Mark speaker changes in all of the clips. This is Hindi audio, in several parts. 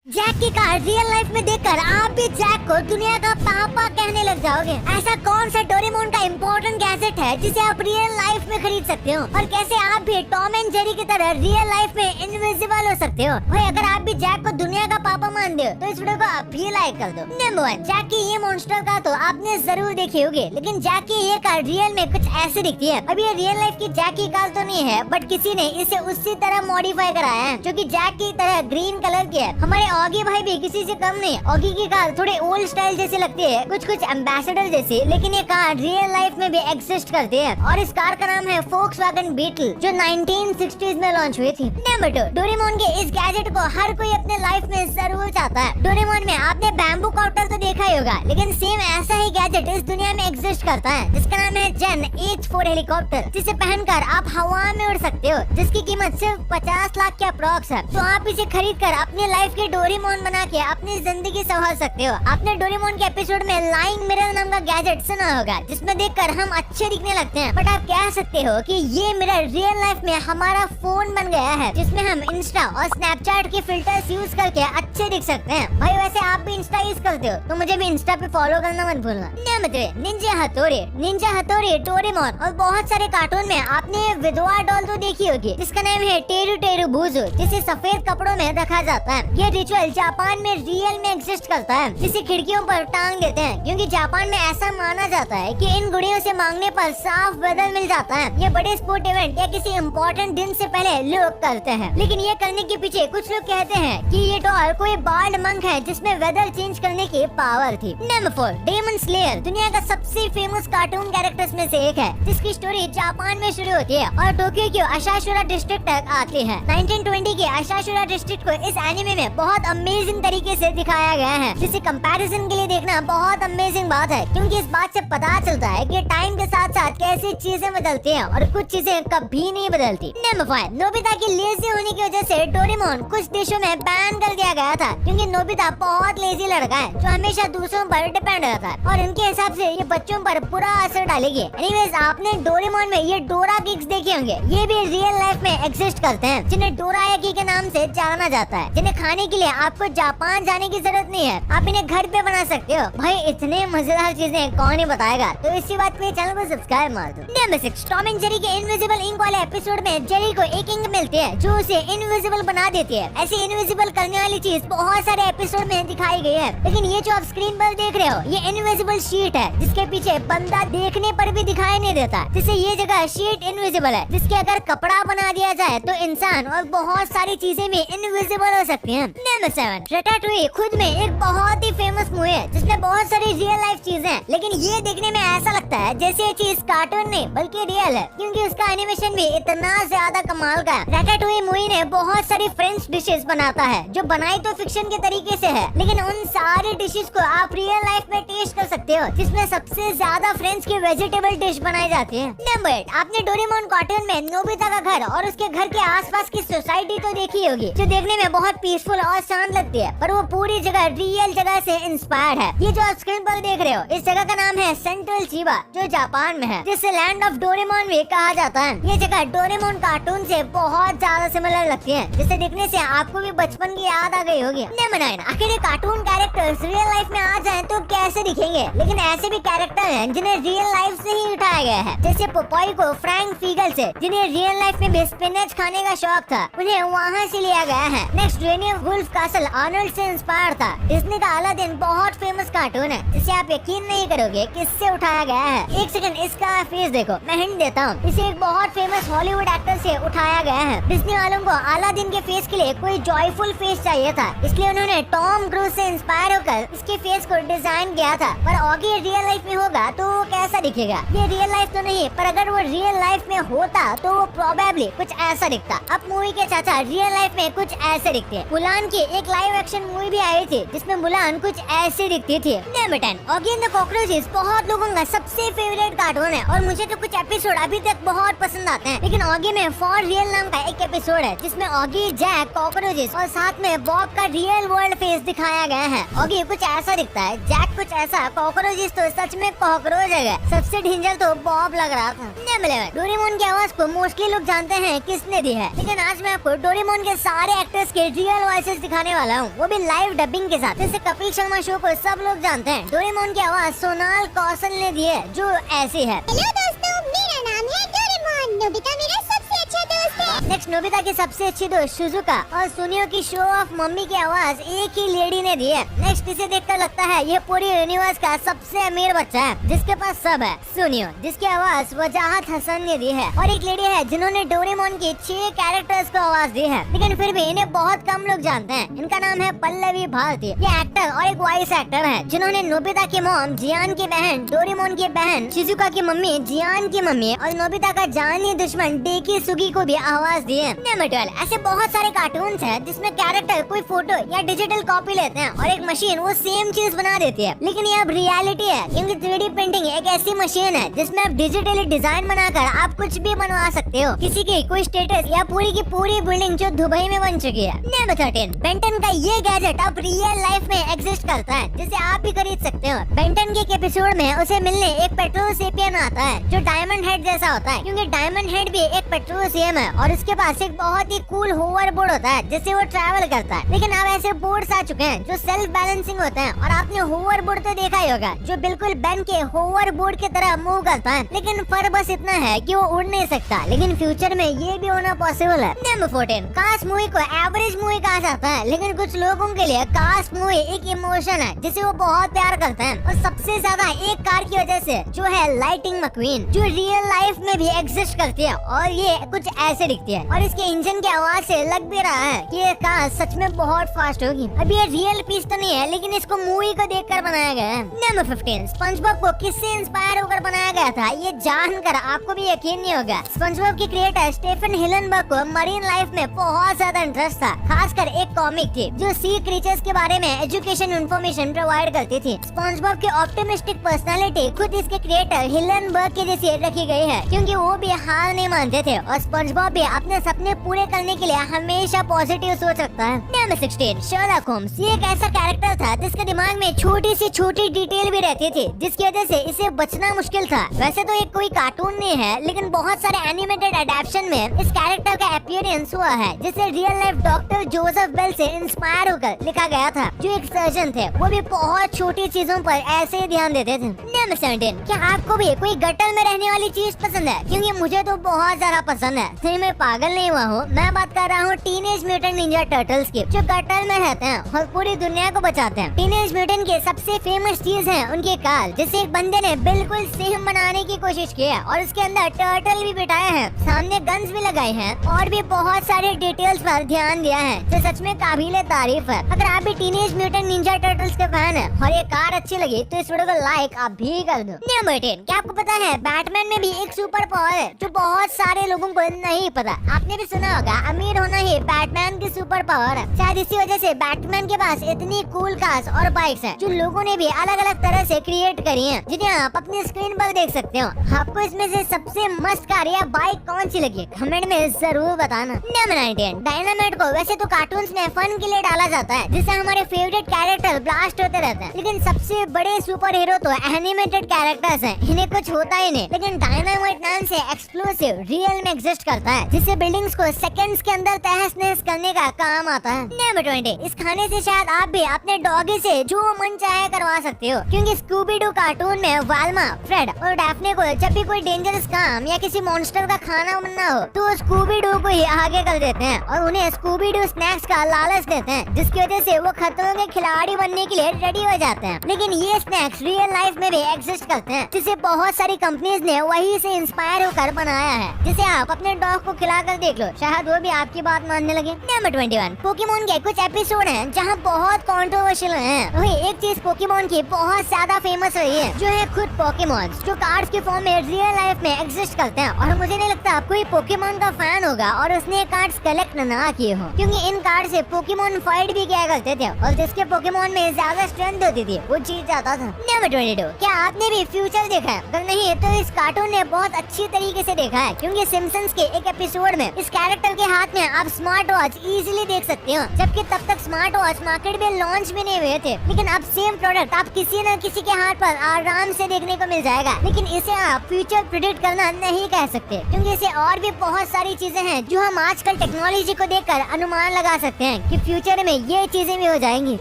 Speaker 1: जैक की कार रियल लाइफ में देखकर आप भी जैक को दुनिया का पापा कहने लग जाओगे। ऐसा कौन सा डोरेमोन का इम्पोर्टेंट गैजेट है जिसे आप रियल लाइफ में खरीद सकते हो, और कैसे आप भी टॉम एंड जेरी की तरह रियल लाइफ में इनविजिबल हो सकते हो। भाई अगर आप भी जैक को दुनिया का पापा मानते हो तो इस वीडियो को आप भी लाइक कर दो। नंबर 1, जैक की ये मॉन्स्टर कार तो आपने जरूर देखी होगी, लेकिन जैक की ये कार रियल में कुछ ऐसी दिखती है। अब ये रियल लाइफ की जैक की कार तो नहीं है, बट किसी ने इसे उसी तरह मॉडिफाई कराया है जो कि जैक की तरह ग्रीन कलर की है। हमारे ऑगी भाई भी किसी से कम नहीं। ऑगी की कार थोड़े ओल्ड स्टाइल जैसी लगती है, कुछ एम्बेसडर जैसी, लेकिन ये कार रियल लाइफ में भी एग्जिस्ट करती है। और इस कार का नाम है फोक्सवैगन बीटल, जो 1960s में लॉन्च हुई थी। नंबर 2, डोरेमोन के इस गैजेट को हर कोई अपने लाइफ में जरूर चाहता है। डोरेमोन में आपने बैम्बू कॉप्टर तो देखा ही होगा, लेकिन सेम ऐसा ही गैजेट इस दुनिया में एग्जिस्ट करता है, जिसका नाम है जेन H4 हेलीकॉप्टर, जिसे पहनकर आप हवा में उड़ सकते हो, जिसकी कीमत सिर्फ 50 लाख के अप्रॉक्स है। तो आप इसे खरीद कर अपने लाइफ के डोरेमोन बना के अपनी जिंदगी संभाल सकते हो। आपने डोरेमोन के एपिसोड में लाइंग मिरर नाम का गैजेट सुना होगा, जिसमें देखकर हम अच्छे दिखने लगते हैं। बट आप कह सकते हो कि ये मिरर रियल लाइफ में हमारा फोन बन गया है, जिसमें हम इंस्टा और स्नैपचैट के फिल्टर्स यूज करके अच्छे दिख सकते हैं। भाई वैसे आप भी इंस्टा यूज करते हो तो मुझे भी इंस्टा पे फॉलो करना मत भूलना। नंबर 3, निंजा हथौड़ी डोरेमोन और बहुत सारे कार्टून में आपने विधवा डॉल तो देखी होगी, जिसका नाम है टेरू टेरू बूजू, जिसे सफेद कपड़ों में रखा जाता है। ये रिचुअल जापान में रियल में एग्जिस्ट करता है, जिसे खिड़कियों पर टांग देते हैं, क्योंकि जापान में ऐसा माना जाता है कि इन गुड़ियों से मांगने पर साफ वेदर मिल जाता है। ये बड़े स्पोर्ट इवेंट या किसी इम्पोर्टेंट दिन से पहले लोग करते हैं, लेकिन ये करने के पीछे कुछ लोग कहते हैं कि ये डॉल कोई बार्ड मंक है जिसमें वेदर चेंज करने की पावर थी। नंबर 4, डेमन स्लेयर दुनिया का सबसे फेमस कार्टून कैरेक्टर्स में से एक है, जिसकी स्टोरी जापान में शुरू होती है और टोक्यो के अशाशुरा डिस्ट्रिक्ट तक आती है। 1920 के अशाशुरा डिस्ट्रिक्ट को इस एनिमे में बहुत अमेजिंग तरीके से दिखाया गया है, जिसे कंपैरिजन के लिए देखना बहुत अमेजिंग बात है, क्योंकि इस बात से पता चलता है कि टाइम के साथ साथ कैसी चीजें बदलती हैं और कुछ चीजें कभी नहीं बदलती। नंबर 5, नोबिता की लेजी होने की वजह से डोरेमोन कुछ देशों में बैन कर दिया गया था, क्योंकि नोबिता बहुत लेजी लड़का है जो हमेशा दूसरों पर डिपेंड रहता है, और इनके हिसाब से ये बच्चों पर बुरा असर डालेगी। एनीवेज, आपने डोरेमोन में ये डोरा किक्स देखे होंगे। ये भी रियल लाइफ में एग्जिस्ट करते हैं, जिन्हें डोरायाकी के नाम से जाना जाता है, जिन्हें खाने के लिए आपको जापान जाने की जरूरत नहीं है, आप इन्हें घर पे बना सकते हो। भाई इतने मजेदार चीजें कौन ही बताएगा, तो इसी बात पे चैनल को सब्सक्राइब मार दो। नंबर 6, टॉम एंड जेरी के इनविजिबल इंक वाले एपिसोड में जेरी को एक इंक मिलती है जो उसे इनविजिबल बना देती है। ऐसे इनविजिबल करने वाली चीज बहुत सारे एपिसोड में दिखाई गई है, लेकिन ये जो आप स्क्रीन पर देख रहे हो ये इनविजिबल शीट है, जिसके पीछे बंदा देखने पर भी दिखाई नहीं देता, जिससे ये जगह शीट इनविजिबल है, जिसके अगर कपड़ा बना दिया जाए तो इंसान और बहुत सारी चीजें भी इनविजिबल हो सकती हैं। नंबर 7, रैटाटूई खुद में एक बहुत ही फेमस मूवी है, जिसमें बहुत सारी रियल लाइफ चीजें हैं, लेकिन ये देखने में ऐसा लगता है जैसे ये चीज कार्टून नहीं बल्कि रियल है, क्योंकि उसका एनिमेशन भी इतना ज्यादा कमाल का है। रैटाटूई मूवी ने बहुत सारी फ्रेंच डिशेस बनाता है, जो बनाई तो फिक्शन के तरीके से है, लेकिन उन सारी डिशेस को आप रियल लाइफ में टेस्ट कर सकते हो, जिसमें सबसे ज्यादा फ्रेंच की वेजिटेबल डिश बनाई जाती है। नंबर 8, आपने डोरेमोन कार्टून में नोबिता का घर और उसके घर के आसपास की सोसाइटी तो देखी होगी, जो देखने में बहुत पीसफुल और शांत लगती है, पर वो पूरी जगह रियल जगह से इंस्पायर्ड है। ये जो आप स्क्रीन पर देख रहे हो, इस जगह का नाम है सेंट्रल चिबा, जो जापान में है, जिसे लैंड ऑफ डोरेमोन भी कहा जाता है। ये जगह डोरेमोन कार्टून से बहुत ज्यादा सिमिलर लगती है, जिसे देखने से आपको भी बचपन की याद आ गई होगी। नंबर 9, आखिर ये कार्टून कैरेक्टर्स रियल लाइफ में आ जाएं तो कैसे दिखेंगे, लेकिन ऐसे भी कैरेक्टर हैं जिन्हें रियल लाइफ से ही उठाया गया है, जैसे पोपॉय को फ्रैंक फीगल से, जिन्हें रियल लाइफ में भी स्पिनच खाने का शौक था, उन्हें वहाँ से लिया गया है। Next, Rainier Wolfcastle Arnold से इंस्पायर था। डिज्नी का अलादीन बहुत फेमस कार्टून है, जिसे आप यकीन नहीं करोगे किससे उठाया गया है। एक सेकंड, इसका फेस देखो, मैं हिंट देता हूँ, इसे एक बहुत फेमस हॉलीवुड एक्टर से उठाया गया है। डिज्नी वालों को अलादीन के फेस के लिए कोई जॉयफुल फेस चाहिए था, इसलिए उन्होंने टॉम क्रूज से इंस्पायर होकर इसके फेस को डिजाइन किया था। पर ऑगी रियल लाइफ में होगा तो वो कैसा दिखेगा? ये रियल लाइफ तो नहीं, पर अगर वो रियल लाइफ में होता तो वो प्रोबेबली कुछ ऐसा दिखता। अब मूवी के चाचा रियल लाइफ में कुछ ऐसे दिखते हैं। मुलान की एक लाइव एक्शन मूवी भी आई थी, जिसमें मुलान कुछ ऐसे दिखती थी। Number 10, Oggy and the cockroaches बहुत लोगों का सबसे फेवरेट कार्टून है, और मुझे तो कुछ एपिसोड अभी तक बहुत पसंद आते हैं, लेकिन ऑगी में फॉर रियल नाम का एक एपिसोड है, जिसमें ऑगी, जैक, कॉकरोचेस और साथ में बॉब का रियल वर्ल्ड फेस दिखाया गया है। ऑगी कुछ ऐसा दिखता है, जैक कुछ ऐसा, कॉकरोचेस तो सच में कॉकरोच है। सबसे डेंजर तो बॉब लग रहा था। नंबर 11, डोरेमोन की आवाज को मोस्टली लोग जानते हैं किसने दी है, लेकिन आज मैं आपको डोरेमोन के सारे एक्टर्स के रियल वॉइसेस दिखाने वाला हूँ, वो भी लाइव डबिंग के साथ। जैसे कपिल शर्मा शो को सब लोग जानते हैं, डोरेमोन की आवाज सोनाल कौशल ने दी है, जो ऐसी है।
Speaker 2: हेलो दोस्तों, मेरा नाम है डोरेमोन। नोबिता मेरा सबसे अच्छा दोस्त है।
Speaker 1: नेक्स्ट नोबिता की सबसे अच्छी दोस्त शिजुका और सुनियो की शो ऑफ मम्मी की आवाज एक ही लेडी ने दी है। नेक्स्ट इसे देखकर लगता है ये पूरी यूनिवर्स का सबसे अमीर बच्चा है, जिसके पास सब है, सुनियो, जिसकी आवाज वजाहत हसन ने दी है। और एक लेडी है जिन्होंने डोरेमोन की 6 कैरेक्टर्स को आवाज दी है, लेकिन फिर भी इन्हें बहुत कम लोग जानते हैं। इनका नाम है पल्लवी भारती। ये एक्टर और एक वॉइस एक्टर है जिन्होंने नोबिता की मॉम जियान की बहन, डोरेमोन की बहन शिजुका की मम्मी, जियान की मम्मी और नोबिता का जानी दुश्मन डेकी सुगी को भी आवाज दी है। नंबर 12, ऐसे बहुत सारे कार्टून्स हैं जिसमें कैरेक्टर कोई फोटो या डिजिटल कॉपी लेते हैं और एक मशीन वो सेम चीज बना देती है, लेकिन ये अब रियलिटी है, क्योंकि 3D प्रिंटिंग एक ऐसी मशीन है जिसमें आप डिजिटली डिजाइन बनाकर आप कुछ भी बनवा सकते हो, किसी की कोई स्टेटस या पूरी की पूरी बिल्डिंग जो दुबई में बन चुकी है। नंबर 13, बेंटन का ये गैजेट अब रियल लाइफ में एग्जिस्ट करता है, जिसे आप भी खरीद सकते हो। बेंटन के एक एपिसोड में उसे मिलने एक पेट्रोसियन आता है जो डायमंड हेड जैसा होता है, क्योंकि डायमंड हेड भी एक पेट्रोसियम है और उसके पास एक बहुत ही कूल होवर बोर्ड होता है जिससे वो ट्रैवल करता है। लेकिन अब ऐसे बोर्ड्स आ चुके हैं जो सेल्फ बैलेंसिंग होते हैं, और आपने होवर बोर्ड तो देखा ही होगा जो बिल्कुल बेन के होवर बोर्ड की तरह मूव करता है, लेकिन फर्क बस इतना है कि वो उड़ नहीं सकता, लेकिन फ्यूचर में ये भी होना पॉसिबल है। नंबर 14, कास्ट मूवी को एवरेज मूवी कहा जाता है, लेकिन कुछ लोगों के लिए कास्ट मूवी एक इमोशन है जिसे वो बहुत प्यार करते हैं, और सबसे ज्यादा एक कार की वजह से, जो है लाइटिंग मक्वीन, जो रियल लाइफ में भी एग्जिस्ट करती है और ये कुछ ऐसे दिखती है, और इसके इंजन की आवाज से लग भी रहा है कि ये कार सच में बहुत फास्ट होगी। अब ये रियल पीस तो नहीं है, लेकिन इसको मूवी को देखकर बनाया गया है। नंबर 15, स्पंजबॉब को किससे इंस्पायर होकर बनाया गया था, ये जानकर आपको भी यकीन नहीं होगा। स्पंजबॉब के क्रिएटर स्टीफन हिलनबर्ग को मरीन लाइफ में बहुत ज्यादा इंटरेस्ट था, खासकर एक कॉमिक थी जो सी क्रीचर्स के बारे में एजुकेशन इन्फॉर्मेशन प्रोवाइड करती थी। स्पंजबॉब की ऑप्टिमिस्टिक पर्सनालिटी खुद इसके क्रिएटर हिलनबर्ग के जैसी रखी गई है, क्योंकि वो भी हार नहीं मानते थे, और स्पंजबॉब भी अपने सपने पूरे करने के लिए हमेशा पॉजिटिव सोच रखता है। Number 16, Sherlock Holmes. ये एक ऐसा कैरेक्टर था जिसके दिमाग में छोटी सी छोटी डिटेल भी रहती थी, जिसकी वजह से इसे बचना मुश्किल था। वैसे तो एक कोई कार्टून नहीं है, लेकिन बहुत सारे एनिमेटेड एडेप्शन में इस कैरेक्टर का अपीयरेंस हुआ है, जिसे real life doctor Joseph Bell से इंस्पायर होकर लिखा गया था, जो एक सर्जन थे। वो भी बहुत छोटी चीजों पर ऐसे ही ध्यान देते थे। नंबर 17, क्या आपको भी कोई गटर में रहने वाली चीज पसंद है? क्योंकि मुझे तो बहुत ज्यादा पसंद है। फिर मैं पागल नहीं हुआ हूँ, मैं बात कर रहा हूँ टीनेज म्यूटेंट निंजा टर्टल्स की, जो गटर में रहते हैं और पूरी दुनिया को बचाते हैं। टीनेज म्यूटेंट की सबसे फेमस चीज है उनके काल, जिसे एक बंदे ने बिल्कुल सेम बनाने की कोशिश की है, और उसके अंदर टर्टल भी बिठाए हैं, सामने गन्स भी लगाए हैं, और भी बहुत सारे डिटेल्स पर ध्यान दिया है, जो सच में काबिले तारीफ है। अगर आप भी टीनेज म्यूटेंट निंजा टर्टल्स के फैन है और ये कार अच्छी लगी तो इस वीडियो को लाइक आप भी कर दो। नंबर 10, क्या आपको पता है बैटमैन में भी एक सुपर पावर है जो बहुत सारे लोगों को नहीं पता। आपने भी सुना होगा अमीर होना ही बैटमैन की सुपर पावर है। शायद इसी वजह से बैटमैन के पास इतनी कूल कार्स और बाइक्स हैं, जो लोगों ने भी अलग अलग तरह से क्रिएट करी हैं, जिन्हें आप अपनी स्क्रीन पर देख सकते हो। आपको इसमें से सबसे मस्त कार या बाइक कौन सी लगी, कमेंट में जरूर बताना। नंबर 19, डायनामाइट को वैसे तो कार्टून्स में फन के लिए डाला जाता है, जिससे हमारे फेवरेट कैरेक्टर ब्लास्ट होते रहते हैं, लेकिन सबसे बड़े सुपर हीरो तो एनिमेटेड कैरेक्टर्स हैं, इन्हें कुछ होता ही नहीं। लेकिन डायनामाइट नाम से एक्सप्लोसिव रियल में एग्जिस्ट करता है, जिससे बिल्डिंग्स को सेकंड्स के अंदर तहस नहस करने का काम आता है। नंबर 20, इस खाने से शायद आप भी अपने डॉगी से जो मन चाहे करवा सकते हो, क्योंकि स्कूबी डू कार्टून में वाल्मा, फ्रेड और डैफ्ने को जब भी कोई डेंजरस काम या किसी मॉन्स्टर का खाना बनना हो तो स्कूबी डू को ही आगे कर देते हैं और उन्हें स्कूबी डू स्नैक्स का लालच देते हैं, जिसकी वजह से वो खतरों के खिलाड़ी बनने के लिए रेडी हो जाते हैं। लेकिन ये स्नैक्स रियल लाइफ में भी एग्जिस्ट करते हैं, जिसे बहुत सारी कंपनीज ने वही से इंस्पायर होकर बनाया है, जिसे आप अपने डॉग को खिलाकर देख लो, शायद वो भी आपकी बात मानने लगे। नंबर 21, पोकेमोन के कुछ एपिसोड हैं जहां बहुत कंट्रोवर्शियल हैं। वही एक चीज पोकेमोन की बहुत ज्यादा फेमस रही है, जो है खुद पोकेमोन, जो कार्ड्स के फॉर्म में रियल लाइफ में एग्जिस्ट करते हैं। और मुझे नहीं लगता कोई पोकेमोन का फैन होगा और उसने कार्ड्स कलेक्ट ना किए हो, क्योंकि इन कार्ड से पोकेमोन फाइट भी किया करते थे, और जिसके पोकेमोन में ज्यादा स्ट्रेंथ होती थी वो जीत जाता था। नंबर 22, क्या आपने भी फ्यूचर देखा है? अगर नहीं तो इस कार्टून ने बहुत अच्छी तरीके से देखा है, क्योंकि सिम्पसन्स के एक एपिसोड फॉरवर्ड में इस कैरेक्टर के हाथ में आप स्मार्ट वॉच इजीली देख सकते हो, जबकि तब तक स्मार्ट वॉच मार्केट में लॉन्च भी नहीं हुए थे। लेकिन अब सेम प्रोडक्ट आप किसी न किसी के हाथ पर आराम से देखने को मिल जाएगा। लेकिन इसे आप फ्यूचर प्रेडिक्ट करना नहीं कह सकते, क्योंकि इसे और भी बहुत सारी चीजें हैं जो हम आजकल टेक्नोलॉजी को देखकर अनुमान लगा सकते हैं कि फ्यूचर में ये चीजें भी हो जाएंगी।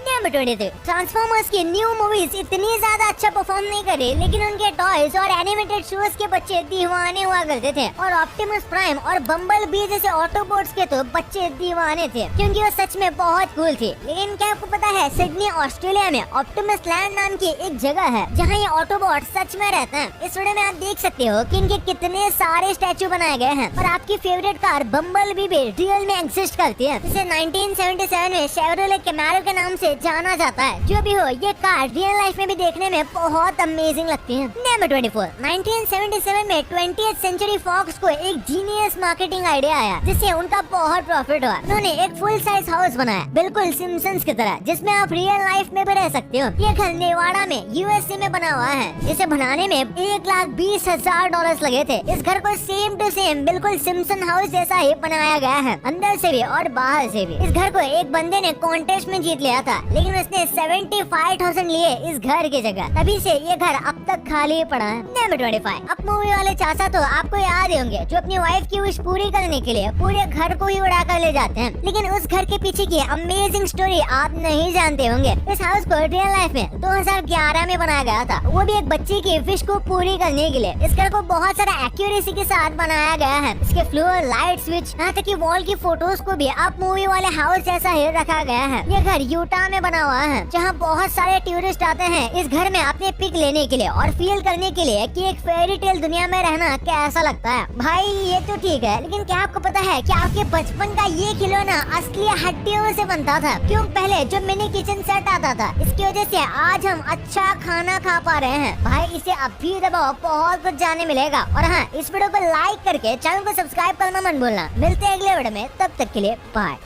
Speaker 1: नंबर 23, ट्रांसफॉर्मर्स की न्यू मूवीज इतनी ज्यादा अच्छा परफॉर्म नहीं करे, लेकिन उनके टॉयज और एनिमेटेड शोज के बच्चे दीवाने हुआ करते थे। और ऑप्टिमस प्राइम और बम्बल बी जैसे ऑटोबोट्स के तो बच्चे दीवाने थे, क्योंकि वो सच में बहुत कूल थे। लेकिन क्या आपको पता है, सिडनी ऑस्ट्रेलिया में ऑप्टिमस लैंड नाम की एक जगह है जहाँ ये ऑटोबोट सच में रहते हैं। इस वीडियो में आप देख सकते हो कि इनके कितने सारे स्टैचू बनाए गए हैं। और आपकी फेवरेट कार बम्बल बी भी रियल में एग्जिस्ट करती है, जिसे 1977 में शेवरोलेट कैमरो के नाम से जाना जाता है। जो भी हो, ये कार रियल लाइफ में भी देखने में बहुत अमेजिंग लगती है। नंबर 24, 1977 में 20th सेंचुरी फॉक्स को एक जीनियस मार्केटिंग आइडिया आया, जिससे उनका बहुत प्रॉफिट हुआ। उन्होंने एक फुल साइज हाउस बनाया, बिल्कुल सिम्पसन्स की तरह, जिसमें आप रियल लाइफ में भी रह सकते हो। ये घर नेवाड़ा में यूएसए में बना हुआ है। इसे बनाने में $1,20,000 लगे थे। इस घर को सेम टू सेम बिल्कुल सिम्पसन हाउस जैसा ही बनाया गया है, अंदर से भी और बाहर से भी। इस घर को एक बंदे ने कॉन्टेस्ट में जीत लिया था, लेकिन उसने 75,000 लिए इस घर की जगह। तभी से ये घर अब तक खाली पड़ा है। नंबर 25, अब मूवी वाले चाचा तो आपको याद ही होंगे, जो अपनी वाइफ की विश पूरी करने के लिए पूरे घर को ही उड़ा कर ले जाते हैं। लेकिन उस घर के पीछे की अमेजिंग स्टोरी आप नहीं जानते होंगे। इस हाउस को रियल लाइफ में 2011 में बनाया गया था, वो भी एक बच्ची की विश को पूरी करने के लिए। इस घर को बहुत सारा एक्यूरेसी के साथ बनाया गया है। इसके फ्लोर, लाइट स्विच, यहाँ तक कि वॉल की फोटोज को भी आप मूवी वाले हाउस जैसा ही रखा गया है। ये घर यूटा में बना हुआ है, जहाँ बहुत सारे टूरिस्ट आते हैं इस घर में अपने पिक लेने के लिए और फील करने के लिए कि एक फेरी टेल दुनिया में रहना कैसा लगता है। भाई ये तो ठीक है, लेकिन क्या आपको पता है कि आपके बचपन का ये खिलौना असली हड्डियों से बनता था? क्यों? पहले जो मिनी किचन सेट आता था, इसकी वजह से आज हम अच्छा खाना खा पा रहे हैं। भाई इसे अब भी दबाओ, बहुत कुछ जानने मिलेगा। और हाँ, इस वीडियो को लाइक करके चैनल को सब्सक्राइब करना मत भूलना। मिलते हैं अगले वीडियो में, तब तक के लिए बाय।